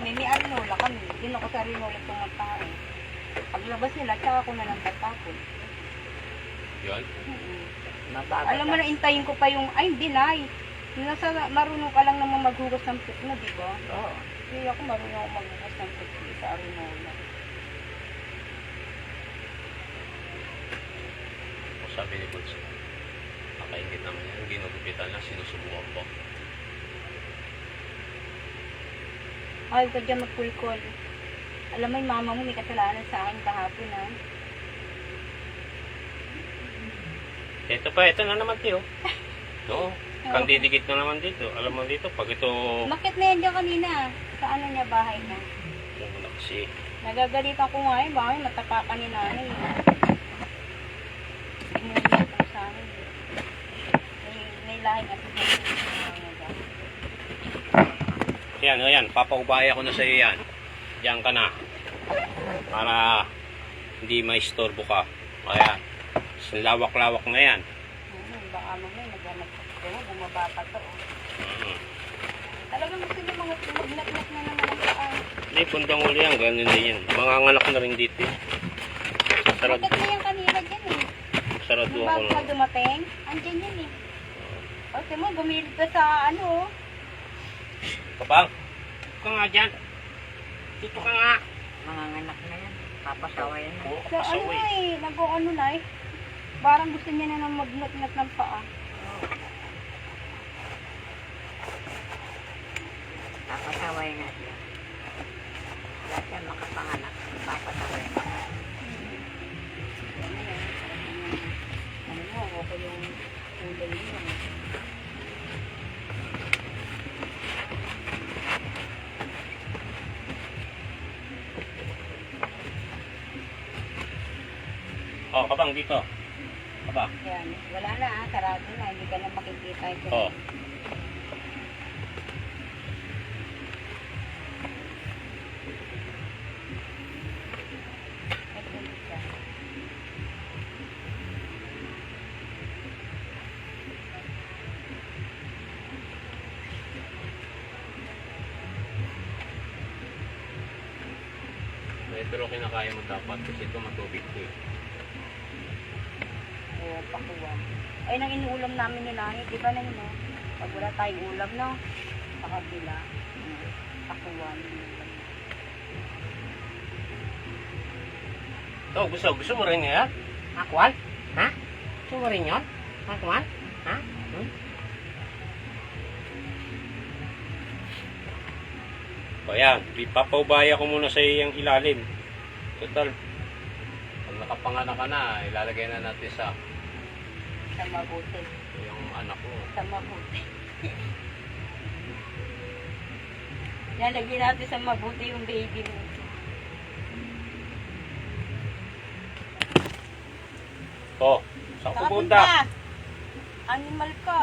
kami, may arinola kami. Doon ako sa arinola tumatao. Paglabas nila, tsaka ako na lang tatapon. Yun? Alam mo na, intayin ko pa yung, ay hindi na. Nasa, marunong ka lang naman maghugas ng putno, di ba? Oo. Hindi ako marunong ako maghugas ng putno sa arinola. O sabi ni Bulso, nakaingit naman yan, ginugupitan na, sinusubukan ko. Ay, ka dyan mag-full-call. Alam mo, yung mama mo may kasalanan sa akin kahapon, ha? Ito pa, ito na naman tiyo. Oo, kang didikit na naman dito. Alam mo dito, pag ito... Bakit na yan dyan kanina? Sa ano niya, bahay na? Muna kasi. Nagagalitan ko nga yun, baka may matapakan ni nanay. Inulit ko sa akin. May lahing at Yan, o yan, papaubaya ko na sa iyo yan. Diyan ka na. Para hindi maistorbo ka. Ayan. Lawak-lawak na yan. Baka mamay, naghanap ko. Bumaba pa to. Talagang gusto niya mga magnat-nat na naman ang paan. Hindi, pundang uli yan. Ganun din yan. Mga anak na rin dito. Sarad. Bakit na yung kanina dyan eh? Sarado Nung ako bago na. ka dumating, andyan yun eh. Okay mo, gumilit ka sa ano. Kapang, ka nga dyan. Dito ka nga. Manganganak na yan. Papasaway na. Oo, So ano kapasaway. na eh, nag-ano na eh. Parang gusto niya na magnat-nat ng paa. Papasaway na siya. Wala siya makapanganak. Papasaway na. Ano mo, okay yung kulay niya. Oh, kapang dito. Kapang. Yan, wala na ah, sarado na, hindi ka na makikita ito. Oh. Ito rin kinakaya mo dapat kasi ito matubig ko eh. O, pakuwan. Ay, nang inuulam namin ni Nanay, di ba na yun, no? Pag wala tayong ulam, no? Sa kabila. Pakuwan. Oh, gusto mo rin yan? Akwal? Ha? Gusto mo rin yun? Akwal? Ha? O yan, ipapaubaya ko muna sa iyong ilalim. Total, pag nakapanganak ka na, ilalagay na natin sa Mabuti. yung anak ko. Sa mabuti. Yan, lagyan natin sa mabuti yung baby mo. Oh, saan Saka pupunta? Animal ka.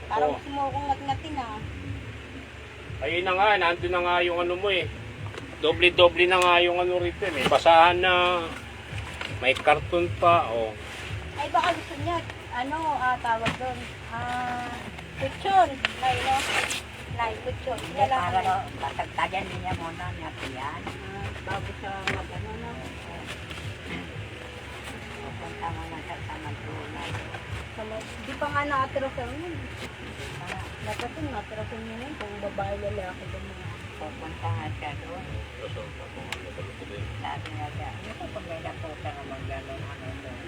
Parang Oo. gusto mo akong ngat-ngatin ah. Ayun na nga, nandun na nga yung ano mo eh. Doble-doble na nga yung ano rito eh. May basahan na, may karton pa, oh. Ay baka gusto niya, tawag doon. Kutsyon. Nay, no? Nay, kutsyon. Hindi, para matagtagan din niya muna niya yan. Bago siya mag-ano, no? Pupunta mo na siya sa Madrona. Di pa nga na-atrasan yun. Dapat yung na-atrasan yun yun. Kung babae lalaki doon mga. Pupunta nga siya doon. Sabi nga siya, ano po pag may napunta naman gano'n ano doon?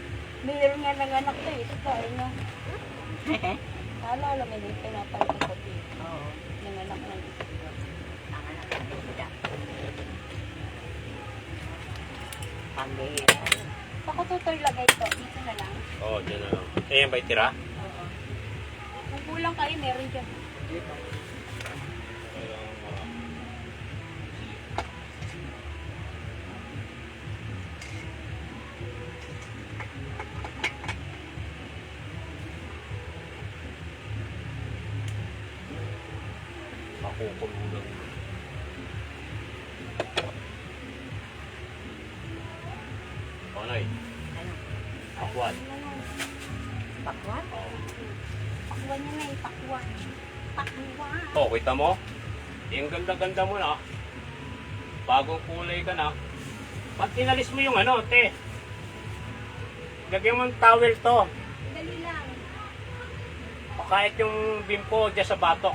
Mayroon nga nanganak to eh. Ito pa, ano? Naalala mo yung pinapansin ko dito. Oo. Nanganak ng isa. Ang anak ng isa. Pambihira. Ako tutoy lagay to. Dito na lang. Oh, dyan na lang. Ayan ba itira? Oo. Kung kulang kayo, meron dyan. Makukulong. Anoy? Ano? Pakwan. Pakwan? Pakwan niya na eh. Pakwan. Pakwan. Oh, kita mo? Yung ganda-ganda mo na. bagong kulay ka na. Ba't inalis mo yung ano, te? Lagyan mo ng towel to. Dali lang. O kahit yung bimpo dyan sa batok.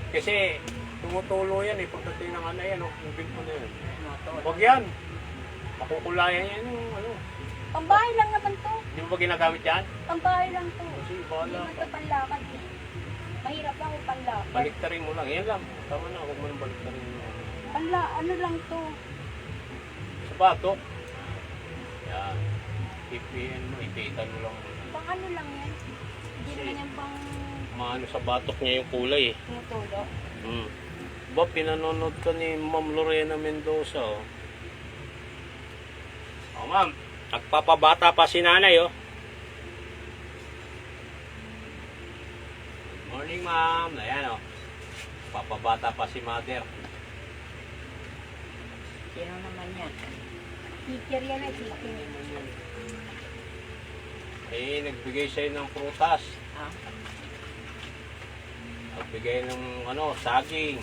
Kasi tumutulo yan eh. Pagdating ng ano yan, yung bimpo na yan. Huwag yan. Makukulayan yan yung ano. Pambahay lang naman to. Di mo ba ginagamit yan? Pambahay lang to. Kasi Hindi bahala man ka. to panlakad eh. Mahirap lang kung panlakad. Baliktarin mo lang. Yan lang. Tama na. Huwag mo nang baliktarin mo. Ano lang to. Sa batok. Yan. Ipiin mo. Ipitan mo lang. Pang ano lang yan. Hindi Kasi- naman yan pang Maano sa batok niya yung kulay eh. tumutulo. Ba, pinanonood ka ni Ma'am Lorena Mendoza, oh. Oh, ma'am. Nagpapabata pa si nanay, oh. Good morning, ma'am. Ayan, oh. Papabata pa si mother. Sino naman yan? Teacher yan ay teacher. Eh, nagbigay sa'yo ng prutas. Ah, Nagbigay ng, ano, saging.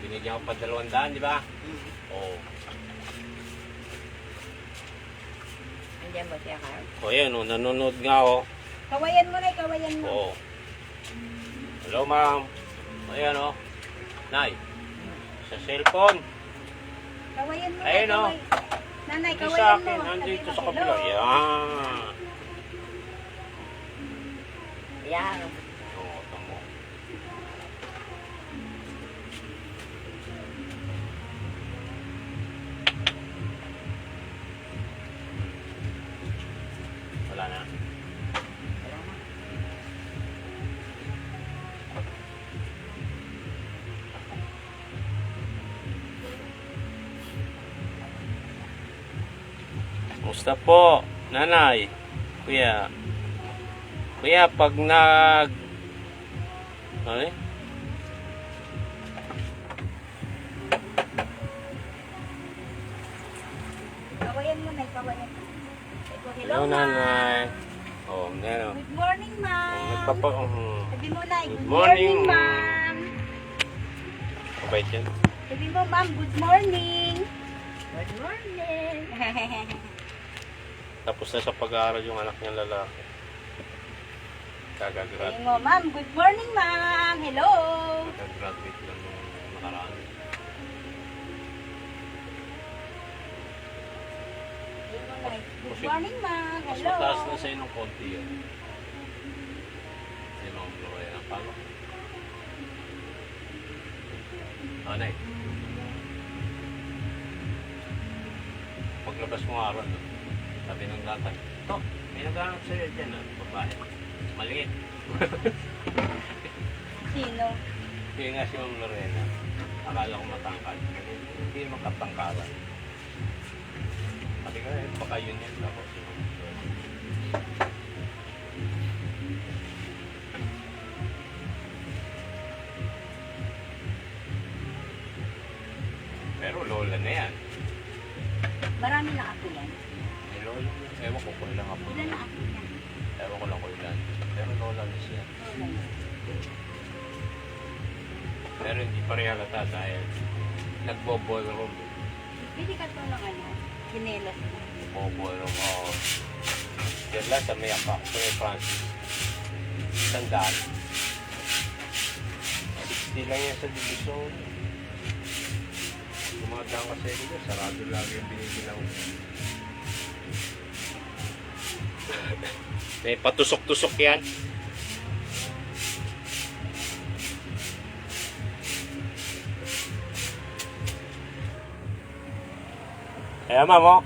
Binigyan ko pa 200, di ba? Oo. Andiyan ba siya, Carl? O, ayan, oh. Nanonood nga, oh. Kawayan mo na, kawayan mo. Oo. Hello, ma'am. Ayan, oh. Nay. Sa cellphone. Kawayan mo Ayun, na, oh. Nanay, Hindi kawayan sa mo. akin. Sabi Nandito mo, sa kabila. hello. Yan. Yan. Oo, tamo. Wala na. Wala na. Musta po, nanay? Kuya. Kuya, pag Ano eh? Kawayan mo na, kawayan mo. Sabi ko, hello, Hello, ma'am. nanay. Oh, nero. Good morning, ma'am. Sabi mo na, good morning. morning, ma'am. Kabait yan. Sabi mo, ma'am, good morning. Good morning. Tapos na sa pag-aaral yung anak niyang lalaki. Kagagrad. Sabi mo, ma'am, good morning, ma'am. Hello. Kagagraduate lang nung nakaraan. Sabi mo na, good morning, ma'am. Mas Hello. mataas na sa'yo ng konti yan. Sino ang Lorena? Paano? Oh, nay. Paglabas mo araw, no? Sabi ng tatay, ito, may naghanap sa'yo dyan, babae. Maliit. Sino? Kaya nga si Ma'am Lorena, akala ko matangkad. Hindi makatangkaran. Sabi ko, baka yun yan. Tapos si Ma'am Lorena. Pero lola na yan. Marami na ako yan. May lola na. Ewan ko kung ilang ako. Ilan na ako yan? Ewan ko lang kung ilan. Pero lola na siya. Pero hindi pa rin halata dahil nagbo-boil room. Pwede ka to ng ano, kinelas mo. Nagbo-boil room. Oo. Yan lang sa may ako. Sa may Francis. Sandaan. 60 lang yan sa division. Dumadaan kasi dito. Sarado lagi yung binibilang. May patusok-tusok yan. Kaya ma'am, oh,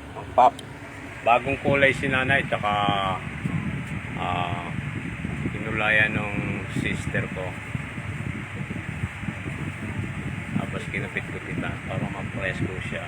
bagong kulay si nanay, tsaka kinulayan ng sister ko. Tapos kinapit ko kita para ma-presko siya.